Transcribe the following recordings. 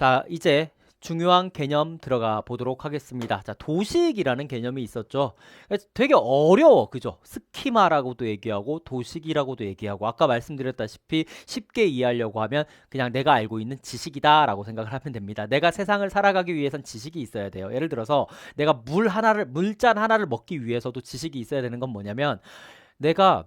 자, 이제 중요한 개념 들어가 보도록 하겠습니다. 자, 도식이라는 개념이 있었죠. 그래서 되게 어려워. 그죠? 스키마라고도 얘기하고 도식이라고도 얘기하고 아까 말씀드렸다시피 쉽게 이해하려고 하면 그냥 내가 알고 있는 지식이다라고 생각을 하면 됩니다. 내가 세상을 살아가기 위해선 지식이 있어야 돼요. 예를 들어서 내가 물잔 하나를 먹기 위해서도 지식이 있어야 되는 건 뭐냐면 내가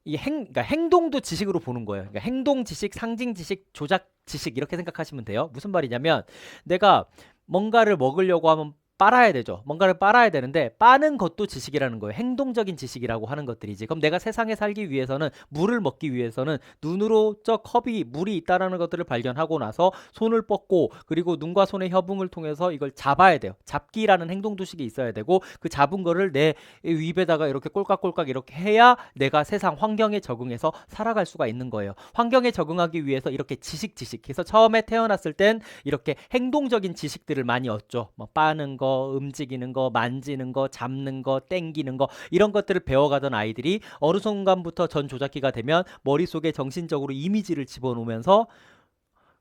그러니까 행동도 지식으로 보는 거예요. 그러니까 행동 지식, 상징 지식, 조작 지식 이렇게 생각하시면 돼요. 무슨 말이냐면 내가 뭔가를 먹으려고 하면 빨아야 되죠. 뭔가를 빨아야 되는데 빠는 것도 지식이라는 거예요. 행동적인 지식이라고 하는 것들이지. 그럼 내가 세상에 살기 위해서는 물을 먹기 위해서는 눈으로 저 컵이 물이 있다라는 것들을 발견하고 나서 손을 뻗고 그리고 눈과 손의 협응을 통해서 이걸 잡아야 돼요. 잡기라는 행동 도식이 있어야 되고 그 잡은 거를 내 입에다가 이렇게 꼴깍꼴깍 이렇게 해야 내가 세상 환경에 적응해서 살아갈 수가 있는 거예요. 환경에 적응하기 위해서 이렇게 지식. 그래서 처음에 태어났을 땐 이렇게 행동적인 지식들을 많이 얻죠. 뭐 빠는 거, 움직이는 거, 만지는 거, 잡는 거, 땡기는 거 이런 것들을 배워가던 아이들이 어느 순간부터 전 조작기가 되면 머릿속에 정신적으로 이미지를 집어넣으면서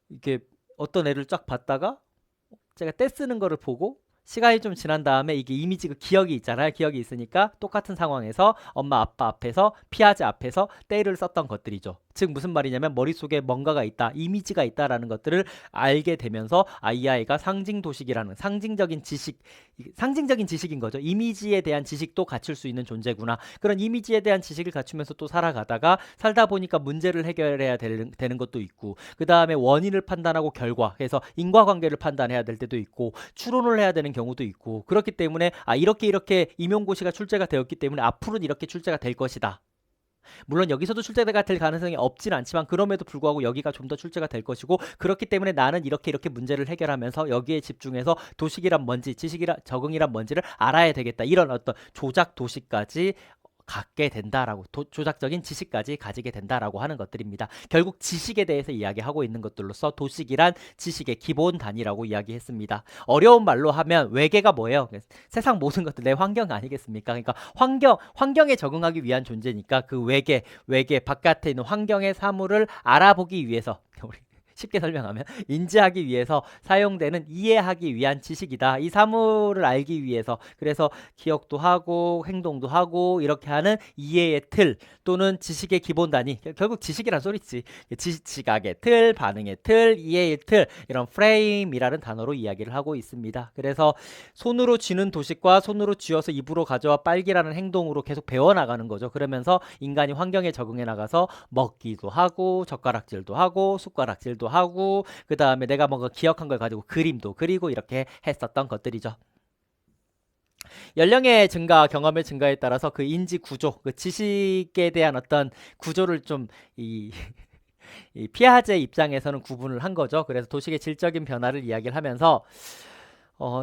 이렇게 어떤 애를 쫙 봤다가 제가 떼 쓰는 거를 보고 시간이 좀 지난 다음에 이게 이미지가 기억이 있잖아요. 기억이 있으니까 똑같은 상황에서 엄마 아빠 앞에서 피아제 앞에서 때를 썼던 것들이죠. 즉 무슨 말이냐면 머릿속에 뭔가가 있다, 이미지가 있다라는 것들을 알게 되면서 이 아이가 상징도식이라는 상징적인 지식인 거죠. 이미지에 대한 지식도 갖출 수 있는 존재구나. 그런 이미지에 대한 지식을 갖추면서 또 살아가다가 살다 보니까 문제를 해결해야 되는 것도 있고 그 다음에 원인을 판단하고 결과 그래서 인과관계를 판단해야 될 때도 있고 추론을 해야 되는 경우도 있고 그렇기 때문에 이렇게 임용고시가 출제가 되었기 때문에 앞으로는 이렇게 출제가 될 것이다. 물론 여기서도 출제가 될 가능성이 없진 않지만 그럼에도 불구하고 여기가 좀 더 출제가 될 것이고 그렇기 때문에 나는 이렇게 문제를 해결하면서 여기에 집중해서 도식이란 뭔지 지식이란 적응이란 뭔지를 알아야 되겠다. 이런 어떤 조작 도식까지 갖게 된다라고 조작적인 지식까지 가지게 된다라고 하는 것들입니다. 결국 지식에 대해서 이야기하고 있는 것들로서 도식이란 지식의 기본 단위라고 이야기했습니다. 어려운 말로 하면 외계가 뭐예요? 세상 모든 것들 내 환경 아니겠습니까? 그러니까 환경에 적응하기 위한 존재니까 그 외계 바깥에 있는 환경의 사물을 알아보기 위해서 쉽게 설명하면 인지하기 위해서 사용되는 이해하기 위한 지식이다. 이 사물을 알기 위해서 그래서 기억도 하고 행동도 하고 이렇게 하는 이해의 틀 또는 지식의 기본 단위 결국 지식이란 소리지. 지각의 틀, 반응의 틀, 이해의 틀 이런 프레임이라는 단어로 이야기를 하고 있습니다. 그래서 손으로 쥐는 도식과 손으로 쥐어서 입으로 가져와 빨기라는 행동으로 계속 배워나가는 거죠. 그러면서 인간이 환경에 적응해 나가서 먹기도 하고 젓가락질도 하고 숟가락질도 하고 그 다음에 내가 뭔가 기억한 걸 가지고 그림도 그리고 이렇게 했었던 것들이죠. 연령의 증가, 경험의 증가에 따라서 그 인지 구조, 그 지식에 대한 어떤 구조를 좀 이 피아제 입장에서는 구분을 한 거죠. 그래서 도식의 질적인 변화를 이야기를 하면서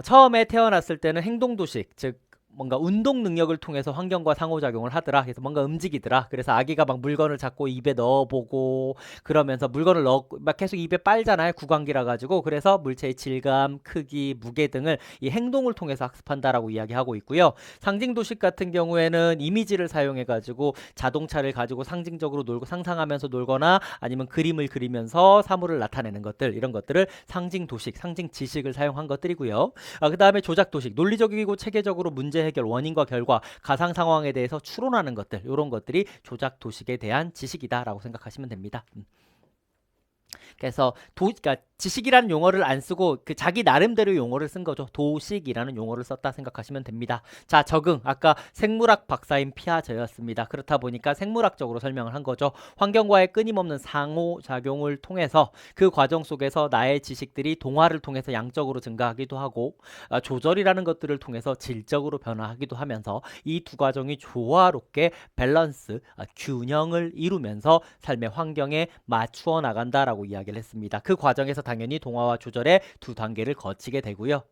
처음에 태어났을 때는 행동도식, 즉 뭔가 운동 능력을 통해서 환경과 상호작용을 하더라. 그래서 뭔가 움직이더라. 그래서 아기가 막 물건을 잡고 입에 넣어보고 그러면서 물건을 막 계속 입에 빨잖아요. 구강기라 가지고. 그래서 물체의 질감, 크기, 무게 등을 이 행동을 통해서 학습한다라고 이야기하고 있고요. 상징도식 같은 경우에는 이미지를 사용해 가지고 자동차를 가지고 상징적으로 놀고 상상하면서 놀거나 아니면 그림을 그리면서 사물을 나타내는 것들 이런 것들을 상징도식, 상징지식을 사용한 것들이고요. 그 다음에 조작도식, 논리적이고 체계적으로 문제 해결, 원인과 결과, 가상 상황에 대해서 추론하는 것들, 이런 것들이 조작 도식에 대한 지식이다라고 생각하시면 됩니다. 그래서 그러니까 지식이라는 용어를 안 쓰고 그 자기 나름대로 용어를 쓴 거죠. 도식이라는 용어를 썼다 생각하시면 됩니다. 자, 적응. 아까 생물학 박사인 피아제였습니다. 그렇다 보니까 생물학적으로 설명을 한 거죠. 환경과의 끊임없는 상호작용을 통해서 그 과정 속에서 나의 지식들이 동화를 통해서 양적으로 증가하기도 하고 조절이라는 것들을 통해서 질적으로 변화하기도 하면서 이 두 과정이 조화롭게 밸런스, 균형을 이루면서 삶의 환경에 맞추어 나간다라고 이야기를 했습니다. 그 과정에서 당연히 동화와 조절의 두 단계를 거치게 되고요.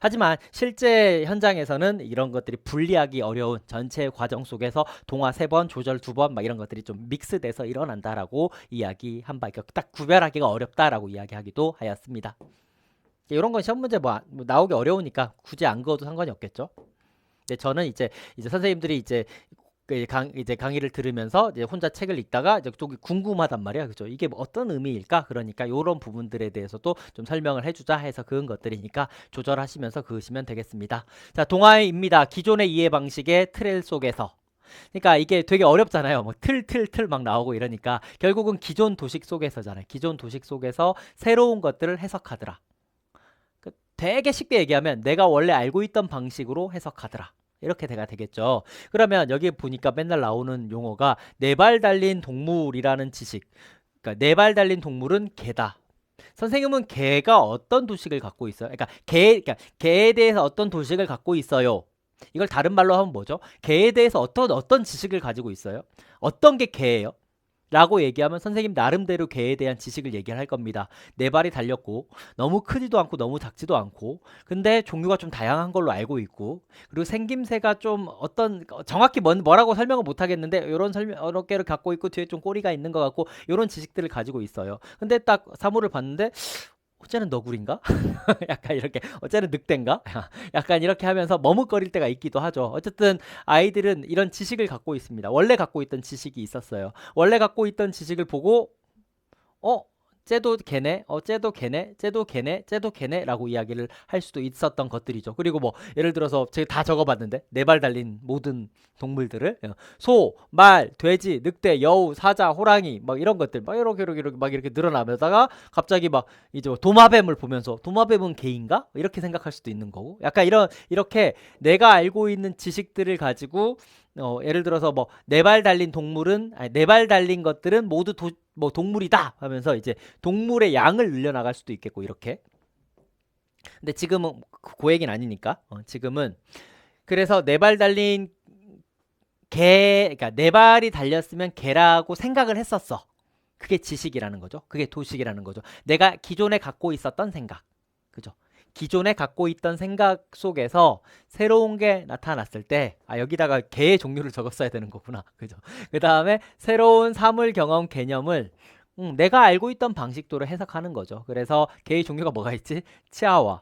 하지만 실제 현장에서는 이런 것들이 분리하기 어려운 전체 과정 속에서 동화 3번, 조절 2번 막 이런 것들이 좀 믹스돼서 일어난다라고 이야기한 바, 딱 구별하기가 어렵다라고 이야기하기도 하였습니다. 이런 건 시험 문제 뭐 나오기 어려우니까 굳이 안 그어도 상관이 없겠죠. 근데 저는 이제 선생님들이 이제 이제 강의를 들으면서 이제 혼자 책을 읽다가 이제 또 궁금하단 말이야. 그죠? 이게 뭐 어떤 의미일까? 그러니까 요런 부분들에 대해서도 좀 설명을 해주자 해서 그은 것들이니까 조절하시면서 그으시면 되겠습니다. 자, 동아입니다. 기존의 이해 방식의 틀 속에서. 그러니까 이게 되게 어렵잖아요. 뭐 틀 막 나오고 이러니까 결국은 기존 도식 속에서잖아요. 기존 도식 속에서 새로운 것들을 해석하더라. 되게 쉽게 얘기하면 내가 원래 알고 있던 방식으로 해석하더라. 이렇게 돼가 되겠죠. 그러면 여기 보니까 맨날 나오는 용어가 네 발 달린 동물이라는 지식. 그러니까 네 발 달린 동물은 개다. 선생님은 개가 어떤 도식을 갖고 있어요? 그러니까 개에 대해서 어떤 도식을 갖고 있어요? 이걸 다른 말로 하면 뭐죠? 개에 대해서 어떤 지식을 가지고 있어요? 어떤 게 개예요? 라고 얘기하면 선생님 나름대로 개에 대한 지식을 얘기를 할 겁니다. 네 발이 달렸고 너무 크지도 않고 너무 작지도 않고 근데 종류가 좀 다양한 걸로 알고 있고 그리고 생김새가 좀 어떤 정확히 뭐라고 설명을 못 하겠는데 이런 어깨를 갖고 있고 뒤에 좀 꼬리가 있는 것 같고 이런 지식들을 가지고 있어요. 근데 딱 사물을 봤는데 어째는 너구리인가? 약간 이렇게 어째는 늑대인가? 약간 이렇게 하면서 머뭇거릴 때가 있기도 하죠. 어쨌든 아이들은 이런 지식을 갖고 있습니다. 원래 갖고 있던 지식이 있었어요. 원래 갖고 있던 지식을 보고 어? 쟤도 걔네, 쟤도 걔네, 쟤도 걔네, 쟤도 걔네 라고 이야기를 할 수도 있었던 것들이죠. 그리고 뭐 예를 들어서 제가 다 적어봤는데 네 발 달린 모든 동물들을 소, 말, 돼지, 늑대, 여우, 사자, 호랑이 막 이런 것들 막 이렇게 막 이렇게 늘어나면다가 갑자기 막 이제 도마뱀을 보면서 도마뱀은 개인가? 이렇게 생각할 수도 있는 거고 약간 이렇게 내가 알고 있는 지식들을 가지고 예를 들어서 뭐 네 발 달린 동물은 네 발 달린 것들은 모두 뭐 동물이다 하면서 이제 동물의 양을 늘려나갈 수도 있겠고 이렇게. 근데 지금은 그 얘기는 아니니까 지금은 그래서 네 발 달린 그러니까 네 발이 달렸으면 개라고 생각을 했었어. 그게 지식이라는 거죠. 그게 도식이라는 거죠. 내가 기존에 갖고 있었던 생각. 그죠? 기존에 갖고 있던 생각 속에서 새로운 게 나타났을 때, 여기다가 개의 종류를 적었어야 되는 거구나. 그죠? 그 다음에 새로운 사물 경험 개념을 내가 알고 있던 방식대로 해석하는 거죠. 그래서 개의 종류가 뭐가 있지? 치아와.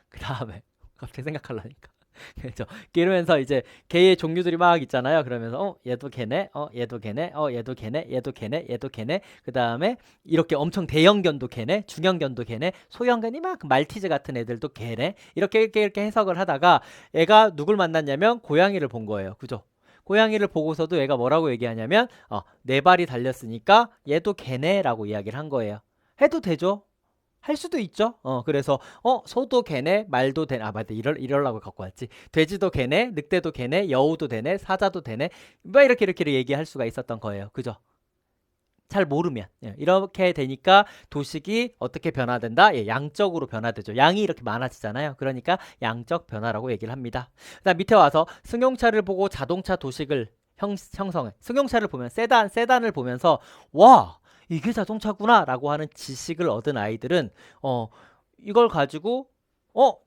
그 다음에 갑자기 생각하려니까. 그렇죠. 이러면서 이제 개의 종류들이 막 있잖아요. 그러면서 얘도 개네, 얘도 개네, 얘도 개네, 얘도 개네, 얘도 개네. 그 다음에 이렇게 엄청 대형견도 개네, 중형견도 개네, 소형견이 막 말티즈 같은 애들도 개네. 이렇게 해석을 하다가 애가 누굴 만났냐면 고양이를 본 거예요. 그죠? 고양이를 보고서도 애가 뭐라고 얘기하냐면 네 발이 달렸으니까 얘도 개네라고 이야기를 한 거예요. 해도 되죠? 할 수도 있죠. 그래서 소도 개네, 말도 되네. 맞다. 이러려고 갖고 왔지. 돼지도 개네, 늑대도 개네, 여우도 되네, 사자도 되네. 뭐 이렇게 얘기할 수가 있었던 거예요. 그죠? 잘 모르면 이렇게 되니까 도식이 어떻게 변화된다? 양적으로 변화되죠. 양이 이렇게 많아지잖아요. 그러니까 양적 변화라고 얘기를 합니다. 그다음 밑에 와서 승용차를 보고 자동차 도식을 형성해. 승용차를 보면 세단을 보면서 와 이게 자동차구나 라고 하는 지식을 얻은 아이들은 이걸 가지고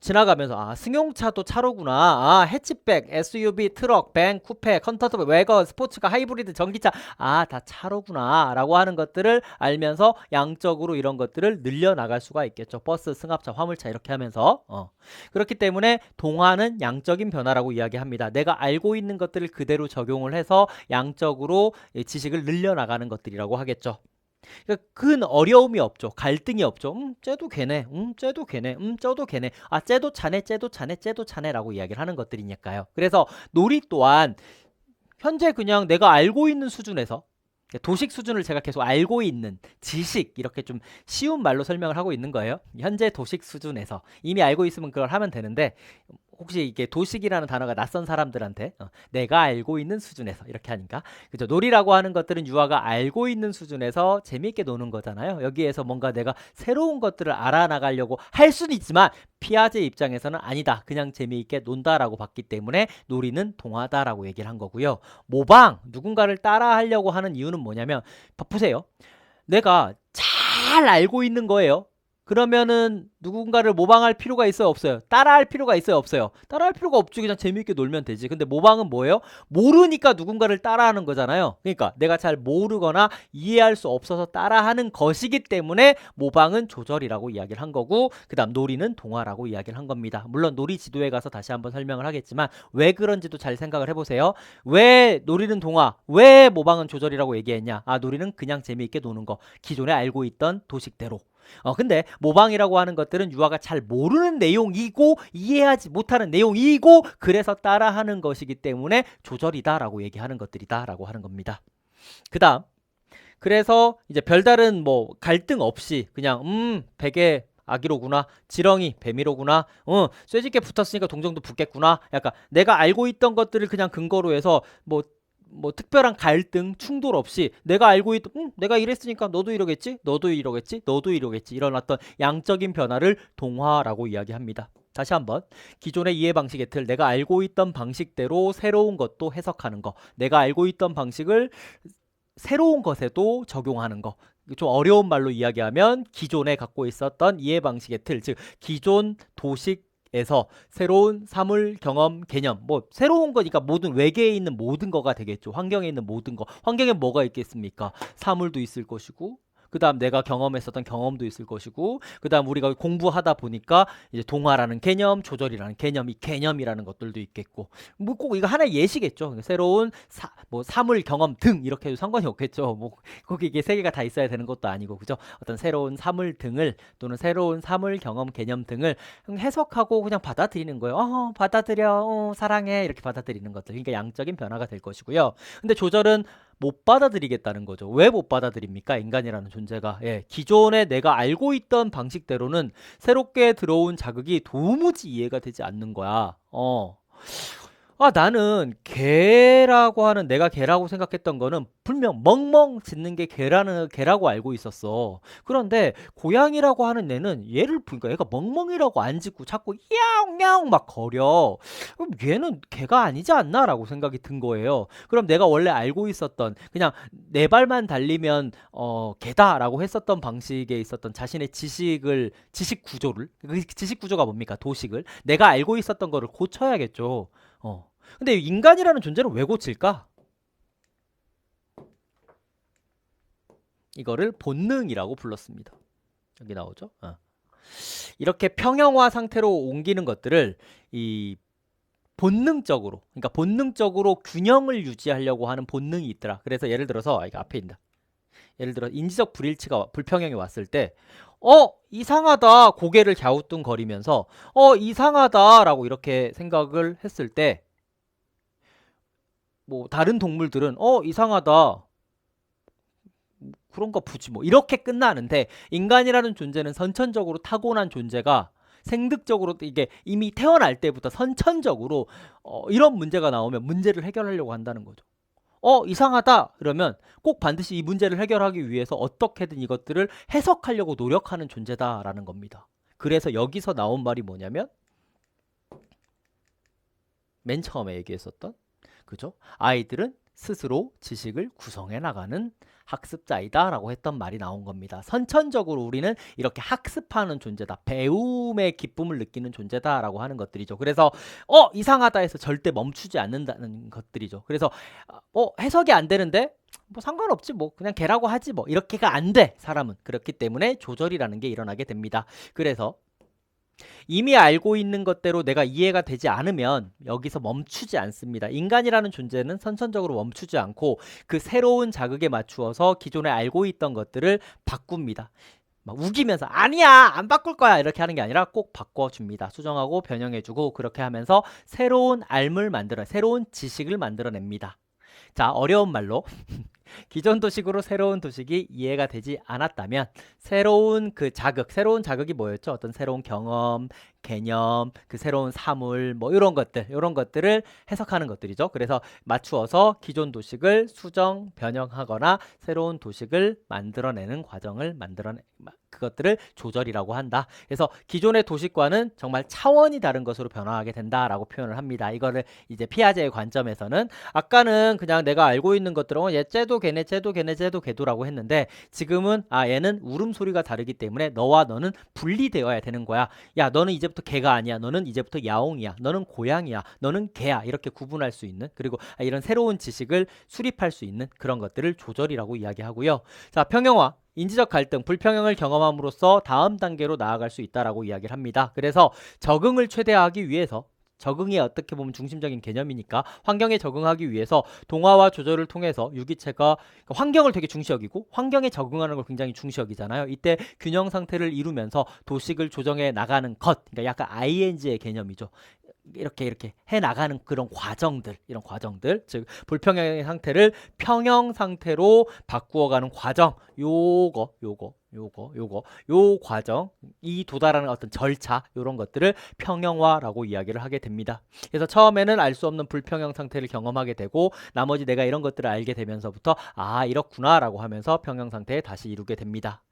지나가면서 승용차도 차로구나. 해치백, SUV, 트럭, 밴, 쿠페, 컨버터블, 외건, 스포츠카, 하이브리드, 전기차 다 차로구나 라고 하는 것들을 알면서 양적으로 이런 것들을 늘려나갈 수가 있겠죠. 버스, 승합차, 화물차 이렇게 하면서 그렇기 때문에 동화는 양적인 변화라고 이야기합니다. 내가 알고 있는 것들을 그대로 적용을 해서 양적으로 지식을 늘려나가는 것들이라고 하겠죠. 그러니까 큰 어려움이 없죠. 갈등이 없죠. 쟤도 걔네. 쟤도 걔네. 쟤도 걔네. 쟤도 차네. 쟤도 차네. 쟤도 차네라고 이야기를 하는 것들이니까요. 그래서 놀이 또한 현재 그냥 내가 알고 있는 수준에서 도식 수준을 제가 계속 알고 있는 지식 이렇게 좀 쉬운 말로 설명을 하고 있는 거예요. 현재 도식 수준에서 이미 알고 있으면 그걸 하면 되는데 혹시 이게 도식이라는 단어가 낯선 사람들한테 내가 알고 있는 수준에서 이렇게 하니까 그죠. 놀이라고 하는 것들은 유아가 알고 있는 수준에서 재미있게 노는 거잖아요. 여기에서 뭔가 내가 새로운 것들을 알아나가려고 할 수는 있지만 피아제 입장에서는 아니다. 그냥 재미있게 논다라고 봤기 때문에 놀이는 동화다라고 얘기를 한 거고요. 모방, 누군가를 따라하려고 하는 이유는 뭐냐면 보세요. 내가 잘 알고 있는 거예요. 그러면은 누군가를 모방할 필요가 있어요, 없어요? 따라할 필요가 있어요, 없어요? 따라할 필요가 없지. 그냥 재미있게 놀면 되지. 근데 모방은 뭐예요? 모르니까 누군가를 따라하는 거잖아요. 그러니까 내가 잘 모르거나 이해할 수 없어서 따라하는 것이기 때문에 모방은 조절이라고 이야기를 한 거고, 그 다음 놀이는 동화라고 이야기를 한 겁니다. 물론 놀이 지도에 가서 다시 한번 설명을 하겠지만 왜 그런지도 잘 생각을 해보세요. 왜 놀이는 동화, 왜 모방은 조절이라고 얘기했냐? 아, 놀이는 그냥 재미있게 노는 거. 기존에 알고 있던 도식대로. 근데 모방이라고 하는 것들은 유아가 잘 모르는 내용이고 이해하지 못하는 내용이고 그래서 따라하는 것이기 때문에 조절이다라고 얘기하는 것들이다라고 하는 겁니다. 그 다음, 그래서 이제 별다른 뭐 갈등 없이 그냥 베개 아기로구나, 지렁이 뱀이로구나, 쇠집게 붙었으니까 동정도 붙겠구나, 약간 내가 알고 있던 것들을 그냥 근거로 해서 뭐 특별한 갈등, 충돌 없이 내가 알고 있던 내가 이랬으니까 너도 이러겠지, 너도 이러겠지, 너도 이러겠지, 이런 어떤 양적인 변화를 동화라고 이야기합니다. 다시 한번, 기존의 이해 방식의 틀, 내가 알고 있던 방식대로 새로운 것도 해석하는 거, 내가 알고 있던 방식을 새로운 것에도 적용하는 거. 좀 어려운 말로 이야기하면 기존에 갖고 있었던 이해 방식의 틀, 즉 기존 도식에서 새로운 사물, 경험, 개념, 뭐 새로운 거니까 모든 외계에 있는 모든 거가 되겠죠. 환경에 있는 모든 거. 환경에 뭐가 있겠습니까? 사물도 있을 것이고, 그 다음 내가 경험했었던 경험도 있을 것이고, 그 다음 우리가 공부하다 보니까 이제 동화라는 개념, 조절이라는 개념, 이 개념이라는 것들도 있겠고, 뭐 꼭 이거 하나의 예시겠죠. 새로운 뭐 사물, 경험 등 이렇게 해도 상관이 없겠죠. 뭐 꼭 이게 세 개가 다 있어야 되는 것도 아니고, 그죠? 어떤 새로운 사물 등을, 또는 새로운 사물, 경험, 개념 등을 해석하고 그냥 받아들이는 거예요. 받아들여, 사랑해, 이렇게 받아들이는 것들. 그러니까 양적인 변화가 될 것이고요. 근데 조절은 못 받아들이겠다는 거죠. 왜 못 받아들입니까? 인간이라는 존재가. 예, 기존에 내가 알고 있던 방식대로는 새롭게 들어온 자극이 도무지 이해가 되지 않는 거야. 나는 개라고 하는, 내가 개라고 생각했던 거는 분명 멍멍 짖는 게 개라고 알고 있었어. 그런데 고양이라고 하는 애는 얘를 보니까 얘가 멍멍이라고 안 짖고 자꾸 야옹야옹 막 거려. 그럼 얘는 개가 아니지 않나라고 생각이 든 거예요. 그럼 내가 원래 알고 있었던, 그냥 네 발만 달리면 개다라고 했었던 방식에 있었던 자신의 지식 구조를, 그 지식 구조가 뭡니까? 도식을 내가 알고 있었던 거를 고쳐야겠죠. 근데 인간이라는 존재는 왜 고칠까? 이거를 본능이라고 불렀습니다. 여기 나오죠? 이렇게 평형화 상태로 옮기는 것들을 이 본능적으로, 그러니까 본능적으로 균형을 유지하려고 하는 본능이 있더라. 그래서 예를 들어서 이거 앞에 있다. 예를 들어 인지적 불평형이 왔을 때 이상하다, 고개를 갸우뚱거리면서 이상하다라고 이렇게 생각을 했을 때, 뭐 다른 동물들은 이상하다, 그런가 보지 뭐, 이렇게 끝나는데 인간이라는 존재는 선천적으로 타고난 존재가, 생득적으로 이게 이미 태어날 때부터 선천적으로 이런 문제가 나오면 문제를 해결하려고 한다는 거죠. 이상하다 그러면 꼭 반드시 이 문제를 해결하기 위해서 어떻게든 이것들을 해석하려고 노력하는 존재다라는 겁니다. 그래서 여기서 나온 말이 뭐냐면, 맨 처음에 얘기했었던, 그죠? 아이들은 스스로 지식을 구성해 나가는 학습자이다 라고 했던 말이 나온 겁니다. 선천적으로 우리는 이렇게 학습하는 존재다, 배움의 기쁨을 느끼는 존재다 라고 하는 것들이죠. 그래서 이상하다 해서 절대 멈추지 않는다는 것들이죠. 그래서 해석이 안 되는데 뭐 상관없지, 뭐 그냥 개라고 하지, 뭐 이렇게가 안 돼, 사람은. 그렇기 때문에 조절이라는 게 일어나게 됩니다. 그래서 이미 알고 있는 것대로 내가 이해가 되지 않으면 여기서 멈추지 않습니다. 인간이라는 존재는 선천적으로 멈추지 않고 그 새로운 자극에 맞추어서 기존에 알고 있던 것들을 바꿉니다. 막 우기면서 아니야, 안 바꿀 거야, 이렇게 하는 게 아니라 꼭 바꿔줍니다. 수정하고 변형해주고, 그렇게 하면서 새로운 새로운 지식을 만들어냅니다. 자, 어려운 말로 기존 도식으로 새로운 도식이 이해가 되지 않았다면 새로운 자극이 뭐였죠? 어떤 새로운 경험, 개념, 그 새로운 사물, 뭐 이런 것들을 해석하는 것들이죠. 그래서 맞추어서 기존 도식을 수정, 변형하거나 새로운 도식을 만들어내는 과정을 그것들을 조절이라고 한다. 그래서 기존의 도식과는 정말 차원이 다른 것으로 변화하게 된다라고 표현을 합니다. 이거를 이제 피아제의 관점에서는 아까는 그냥 내가 알고 있는 것들은 얘 쟤도 걔네 쟤도 걔네 쟤도 걔도라고 했는데 지금은 얘는 울음소리가 다르기 때문에 너와 너는 분리되어야 되는 거야. 야, 너는 이제부터 개가 아니야. 너는 이제부터 야옹이야. 너는 고양이야. 너는 개야. 이렇게 구분할 수 있는, 그리고 이런 새로운 지식을 수립할 수 있는 그런 것들을 조절이라고 이야기하고요. 자, 평형화. 인지적 갈등, 불평형을 경험함으로써 다음 단계로 나아갈 수 있다라고 이야기를 합니다. 그래서 적응을 최대화하기 위해서, 적응이 어떻게 보면 중심적인 개념이니까 환경에 적응하기 위해서 동화와 조절을 통해서 유기체가 환경을 되게 중시 여기고 환경에 적응하는 걸 굉장히 중시 여기잖아요. 이때 균형 상태를 이루면서 도식을 조정해 나가는 것, 그러니까 약간 ing의 개념이죠. 이렇게 해 나가는 그런 과정들, 이런 과정들, 즉 불평형의 상태를 평형 상태로 바꾸어가는 과정, 요 과정, 이 도달하는 어떤 절차, 이런 것들을 평형화라고 이야기를 하게 됩니다. 그래서 처음에는 알 수 없는 불평형 상태를 경험하게 되고 나머지 내가 이런 것들을 알게 되면서부터 이렇구나라고 하면서 평형 상태에 다시 이루게 됩니다.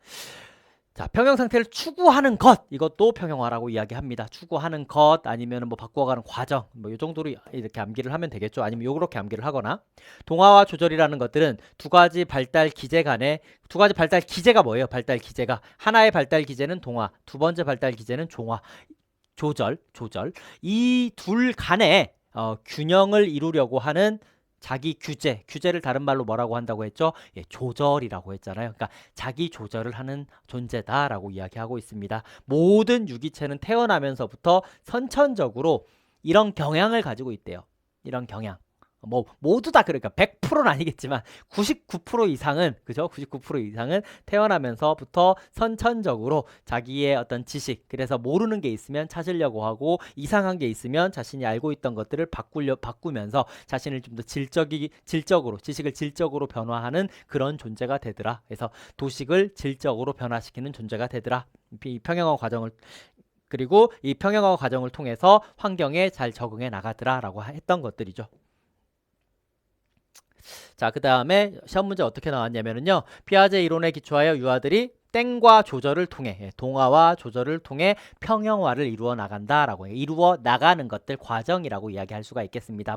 자, 평형 상태를 추구하는 것, 이것도 평형화라고 이야기합니다. 추구하는 것, 아니면 뭐 바꾸어가는 과정, 뭐 이 정도로 이렇게 암기를 하면 되겠죠. 아니면 요렇게 암기를 하거나. 동화와 조절이라는 것들은 두 가지 발달 기제가 뭐예요? 발달 기제가 하나의 발달 기제는 동화, 두 번째 발달 기제는 조절. 이 둘 간에 균형을 이루려고 하는 자기 규제를 다른 말로 뭐라고 한다고 했죠? 조절이라고 했잖아요. 그러니까 자기 조절을 하는 존재다라고 이야기하고 있습니다. 모든 유기체는 태어나면서부터 선천적으로 이런 경향을 가지고 있대요. 이런 경향. 뭐 모두 다 그러니까 100%는 아니겠지만 99% 이상은, 그죠? 99% 이상은 태어나면서부터 선천적으로 자기의 어떤 지식, 그래서 모르는 게 있으면 찾으려고 하고 이상한 게 있으면 자신이 알고 있던 것들을 바꾸면서 자신을 좀 더 지식을 질적으로 변화하는 그런 존재가 되더라. 그래서 도식을 질적으로 변화시키는 존재가 되더라. 이 평형화 과정을, 그리고 이 평형화 과정을 통해서 환경에 잘 적응해 나가더라라고 했던 것들이죠. 자, 그 다음에 시험 문제 어떻게 나왔냐면요. 피아제 이론에 기초하여 유아들이 땡과 조절을 통해, 동화와 조절을 통해 평형화를 이루어 나간다라고 해요. 이루어 나가는 것들 과정이라고 이야기할 수가 있겠습니다.